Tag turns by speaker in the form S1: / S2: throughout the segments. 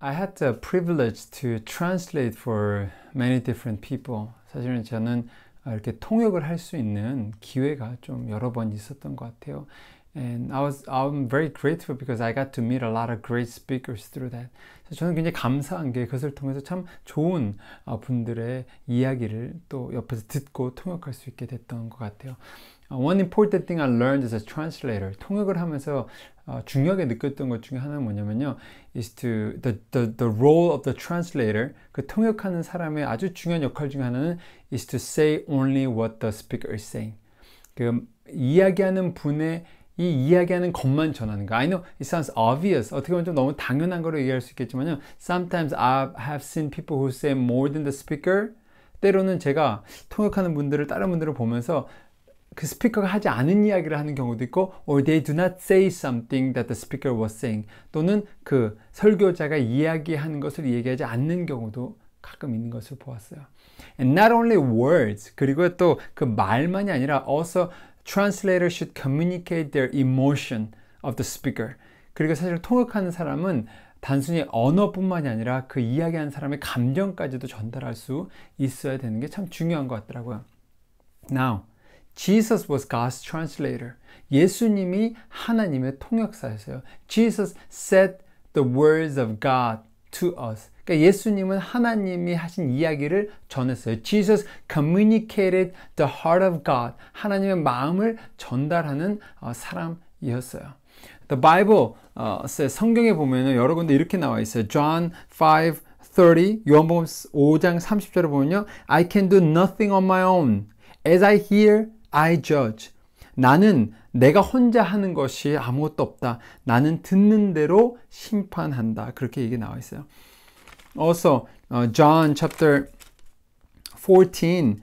S1: I had the privilege to translate for many different people. 사실은 저는 이렇게 통역을 할 수 있는 기회가 좀 여러 번 있었던 것 같아요. And I'm very grateful because I got to meet a lot of great speakers through that. 저는 굉장히 감사한 게 그것을 통해서 참 좋은 분들의 이야기를 또 옆에서 듣고 통역할 수 있게 됐던 것 같아요. One important thing I learned as a translator, 통역을 하면서 중요하게 느꼈던 것 중에 하나는 뭐냐면요, is to the role of the translator, 그 통역하는 사람의 아주 중요한 역할 중에 하나는 is to say only what the speaker is saying. 그 이야기하는 분의 이 이야기하는 것만 전하는 거. I know it sounds obvious. 어떻게 보면 좀 너무 당연한 거로 얘기할 수 있겠지만요. Sometimes I have seen people who say more than the speaker. 때로는 제가 통역하는 분들을 다른 분들을 보면서 그 스피커가 하지 않은 이야기를 하는 경우도 있고, or they do not say something that the speaker was saying. 또는 그 설교자가 이야기하는 것을 얘기하지 않는 경우도 가끔 있는 것을 보았어요. And not only words, 그리고 또 그 말만이 아니라 also translators should communicate their emotion of the speaker. 그리고 사실 통역하는 사람은 단순히 언어뿐만이 아니라 그 이야기하는 사람의 감정까지도 전달할 수 있어야 되는 게 참 중요한 것 같더라고요. Now, Jesus was God's translator. 예수님이 하나님의 통역사였어요. Jesus said the words of God to us. 그러니까 예수님은 하나님이 하신 이야기를 전했어요. Jesus communicated the heart of God. 하나님의 마음을 전달하는 사람이었어요. The Bible says, 성경에 보면 여러 군데 이렇게 나와 있어요. John 5:30, 요한복음 5장 30절에 보면요, I can do nothing on my own. As I hear, I judge. 나는 내가 혼자 하는 것이 아무것도 없다. 나는 듣는 대로 심판한다. 그렇게 얘기 나와 있어요. Also, John chapter 14,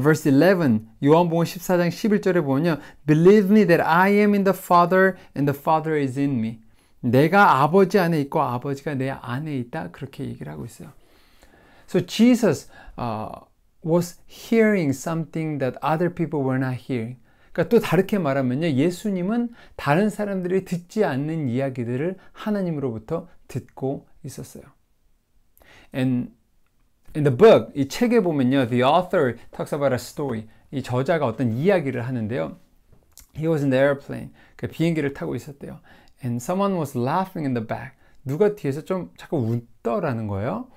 S1: verse 11, 요한복음 14장 11절에 보면요, Believe me that I am in the Father and the Father is in me. 내가 아버지 안에 있고 아버지가 내 안에 있다. 그렇게 얘기를 하고 있어요. So Jesus was hearing something that other people were not hearing. 그러니까 또 다르게 말하면요, 예수님은 다른 사람들이 듣지 않는 이야기들을 하나님으로부터 듣고 있었어요. And in the book, 이 책에 보면요, the author talks about a story. 이 저자가 어떤 이야기를 하는데요. He was in the airplane. 그 비행기를 타고 있었대요. And someone was laughing in the back. 누가 뒤에서 좀 자꾸 웃더라는 거예요.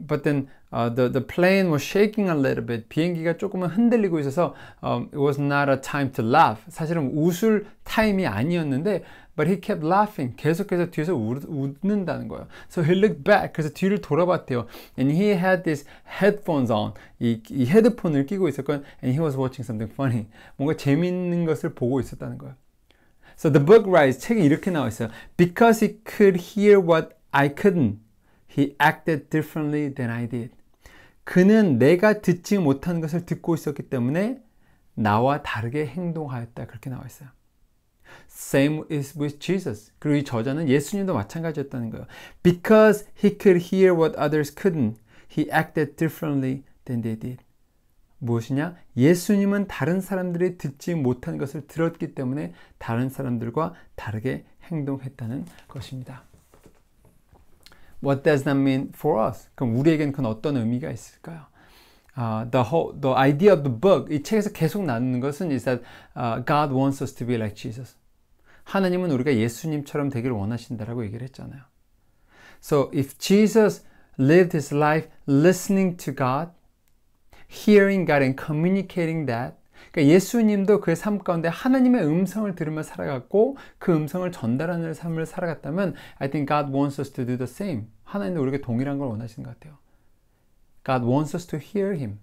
S1: But then the plane was shaking a little bit. 비행기가 조금은 흔들리고 있어서 it was not a time to laugh. 사실은 웃을 타임이 아니었는데, but he kept laughing. 계속해서 뒤에서 웃는다는 거예요. So he looked back. 그래서 뒤를 돌아봤대요. And he had these headphones on. 이 헤드폰을 끼고 있었거든요. And he was watching something funny. 뭔가 재밌는 것을 보고 있었다는 거예요. So the book writes, 책에 이렇게 나와 있어요. Because he could hear what I couldn't. He acted differently than I did. 그는 내가 듣지 못한 것을 듣고 있었기 때문에 나와 다르게 행동하였다. 그렇게 나와 있어요. Same is with Jesus. 그리고 이 저자는 예수님도 마찬가지였다는 거예요. Because he could hear what others couldn't, he acted differently than they did. 무엇이냐? 예수님은 다른 사람들이 듣지 못한 것을 들었기 때문에 다른 사람들과 다르게 행동했다는 것입니다. What does that mean for us? 그럼 우리에게는 그건 어떤 의미가 있을까요? The idea of the book, 이 책에서 계속 나누는 것은 is that God wants us to be like Jesus. 하나님은 우리가 예수님처럼 되기를 원하신다라고 얘기를 했잖아요. So if Jesus lived his life listening to God, hearing God and communicating that, 그러니까 예수님도 그의 삶 가운데 하나님의 음성을 들으며 살아갔고 그 음성을 전달하는 삶을 살아갔다면 I think God wants us to do the same. 하나님도 우리에게 동일한 걸 원하시는 것 같아요. God wants us to hear Him.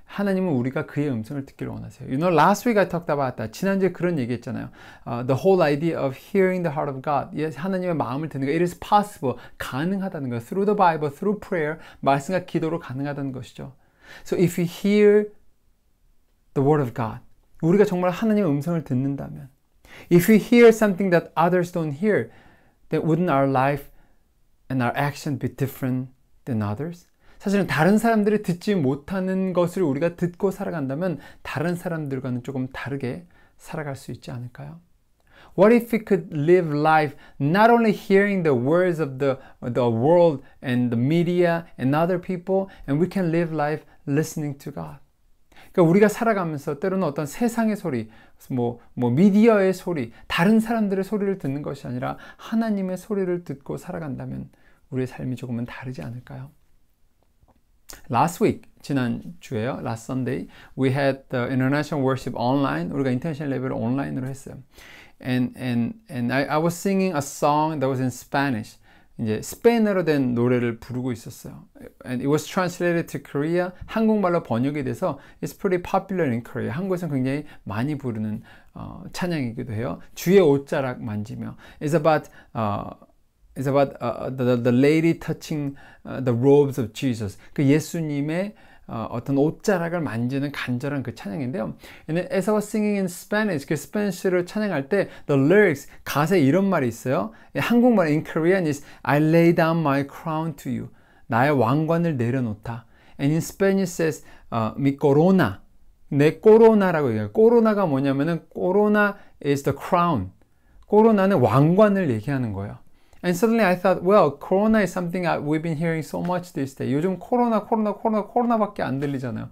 S1: 하나님은 우리가 그의 음성을 듣기를 원하세요. You know, last week I talked about that. 지난주에 그런 얘기 했잖아요. The whole idea of hearing the heart of God. 하나님의 마음을 듣는 거. It is possible. 가능하다는 거. Through the Bible, through prayer. 말씀과 기도로 가능하다는 것이죠. So if you hear the word of God, 우리가 정말 하나님의 음성을 듣는다면, if we hear something that others don't hear, then wouldn't our life and our action be different than others? 사실은 다른 사람들이 듣지 못하는 것을 우리가 듣고 살아간다면 다른 사람들과는 조금 다르게 살아갈 수 있지 않을까요? What if we could live life not only hearing the words of the world and the media and other people, and we can live life listening to God. 그러니까 우리가 살아가면서 때로는 어떤 세상의 소리, 미디어의 소리, 다른 사람들의 소리를 듣는 것이 아니라 하나님의 소리를 듣고 살아간다면 우리의 삶이 조금은 다르지 않을까요? Last week, 지난주에요. Last Sunday, we had the international worship online. 우리가 인터내셔널 예배를 온라인으로 했어요. And I was singing a song that was in Spanish. 이제 스페인어로 된 노래를 부르고 있었어요. And it was translated to Korea. 한국말로 번역이 돼서 it's pretty popular in Korea. 한국에서는 굉장히 많이 부르는 찬양이기도 해요. 주의 옷자락 만지며. It's about the lady touching the robes of Jesus. 그 예수님의 어떤 옷자락을 만지는 간절한 그 찬양인데요. And as I was singing in Spanish, 그 스페니쉬를 찬양할 때 the lyrics, 가사에 이런 말이 있어요. 한국말 in Korean is I lay down my crown to you. 나의 왕관을 내려놓다. And in Spanish says mi corona. 내 코로나라고 얘기해요. 코로나가 뭐냐면은 코로나 is the crown. 코로나는 왕관을 얘기하는 거예요. And suddenly I thought, well, corona is something we've been hearing so much this day. 요즘 코로나밖에 안 들리잖아요.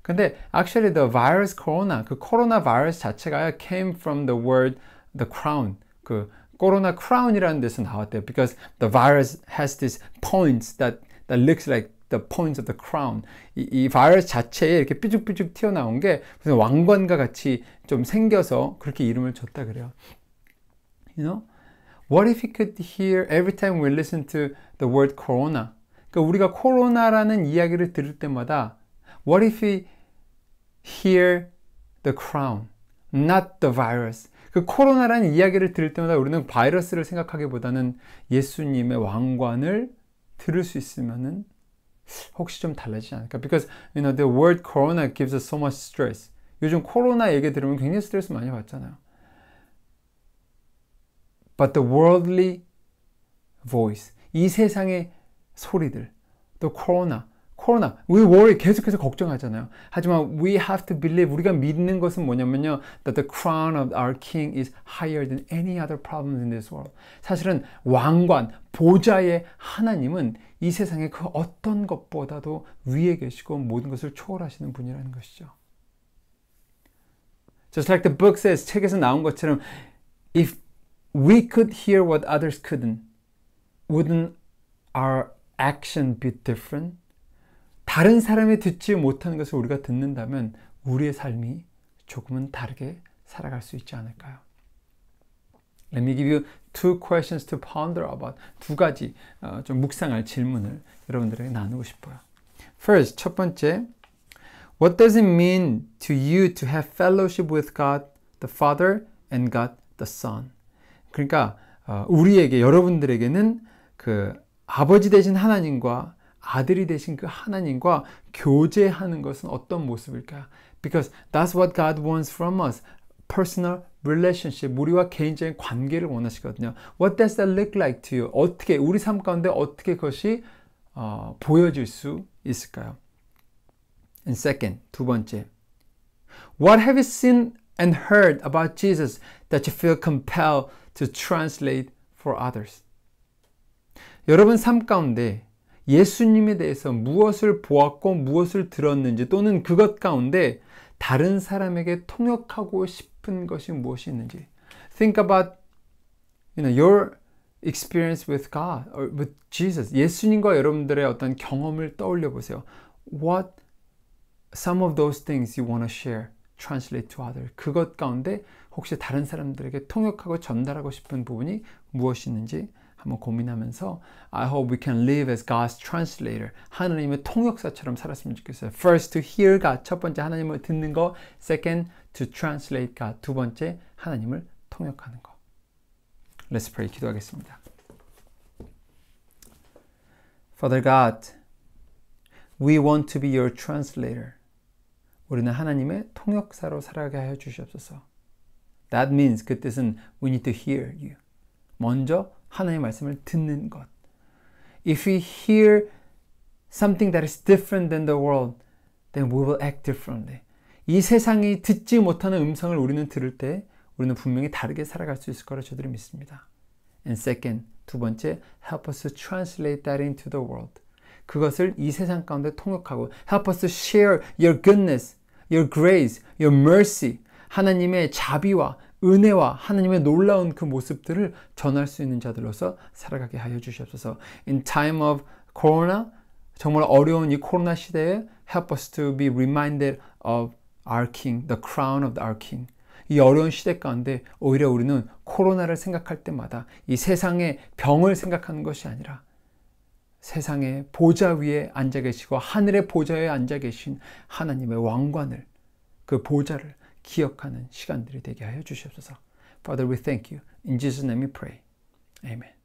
S1: 근데 actually the virus corona, 그 코로나 바이러스 자체가 came from the word the crown. 그 코로나 crown이라는 데서 나왔대요. Because the virus has these points that looks like the points of the crown. 이 바이러스 자체에 이렇게 삐죽삐죽 튀어나온 게 무슨 왕관과 같이 좀 생겨서 그렇게 이름을 줬다 그래요. You know? What if we could hear every time we listen to the word corona? 그러니까 우리가 코로나라는 이야기를 들을 때마다 what if we hear the crown, not the virus? 그 코로나라는 이야기를 들을 때마다 우리는 바이러스를 생각하기보다는 예수님의 왕관을 들을 수 있으면은 혹시 좀 달라지지 않을까? Because you know the word corona gives us so much stress. 요즘 코로나 얘기 들으면 굉장히 스트레스 많이 받잖아요. But the worldly voice, 이 세상의 소리들, 또 코로나, we worry, 계속해서 걱정하잖아요. 하지만 we have to believe, 우리가 믿는 것은 뭐냐면요, that the crown of our king is higher than any other problems in this world. 사실은 왕관, 보좌의 하나님은 이 세상의 그 어떤 것보다도 위에 계시고 모든 것을 초월하시는 분이라는 것이죠. Just like the book says, 책에서 나온 것처럼 if we could hear what others couldn't, wouldn't our action be different? 다른 사람이 듣지 못하는 것을 우리가 듣는다면 우리의 삶이 조금은 다르게 살아갈 수 있지 않을까요? Let me give you two questions to ponder about. 두 가지 좀 묵상할 질문을 여러분들에게 나누고 싶어요. First, 첫 번째, what does it mean to you to have fellowship with God the Father and God the Son? 그러니까 우리에게, 여러분들에게는 그 아버지 되신 하나님과 아들이 되신 그 하나님과 교제하는 것은 어떤 모습일까요? Because that's what God wants from us. Personal relationship. 우리와 개인적인 관계를 원하시거든요. What does that look like to you? 어떻게, 우리 삶 가운데 어떻게 그것이 보여질 수 있을까요? And second, 두 번째. What have you seen and heard about Jesus that you feel compelled to translate for others? 여러분 삶 가운데 예수님에 대해서 무엇을 보았고 무엇을 들었는지, 또는 그것 가운데 다른 사람에게 통역하고 싶은 것이 무엇이 있는지. Think about your experience with God or with Jesus. 예수님과 여러분들의 어떤 경험을 떠올려 보세요. What some of those things you want to share, translate to others. 그것 가운데 혹시 다른 사람들에게 통역하고 전달하고 싶은 부분이 무엇이 있는지 한번 고민하면서 I hope we can live as God's translator. 하나님의 통역사처럼 살았으면 좋겠어요. First, to hear God. 첫 번째, 하나님을 듣는 거. Second, to translate God. 두 번째, 하나님을 통역하는 거. Let's pray. 기도하겠습니다. Father God, we want to be your translator. 우리는 하나님의 통역사로 살아가게 하여 주시옵소서. That means, 그 뜻은 we need to hear you. 먼저 하나님의 말씀을 듣는 것. If we hear something that is different than the world, then we will act differently. 이 세상이 듣지 못하는 음성을 우리는 들을 때 우리는 분명히 다르게 살아갈 수 있을 거라 저들이 믿습니다. And second, 두 번째, help us to translate that into the world. 그것을 이 세상 가운데 통역하고 help us to share your goodness, your grace, your mercy. 하나님의 자비와 은혜와 하나님의 놀라운 그 모습들을 전할 수 있는 자들로서 살아가게 하여 주시옵소서. In time of corona, 정말 어려운 이 코로나 시대에 help us to be reminded of our King, the crown of our King. 이 어려운 시대 가운데 오히려 우리는 코로나를 생각할 때마다 이 세상의 병을 생각하는 것이 아니라 세상의 보좌 위에 앉아 계시고 하늘의 보좌에 앉아 계신 하나님의 왕관을, 그 보좌를 기억하는 시간들이 되게 하여 주시옵소서. Father, we thank you. In Jesus' name we pray. Amen.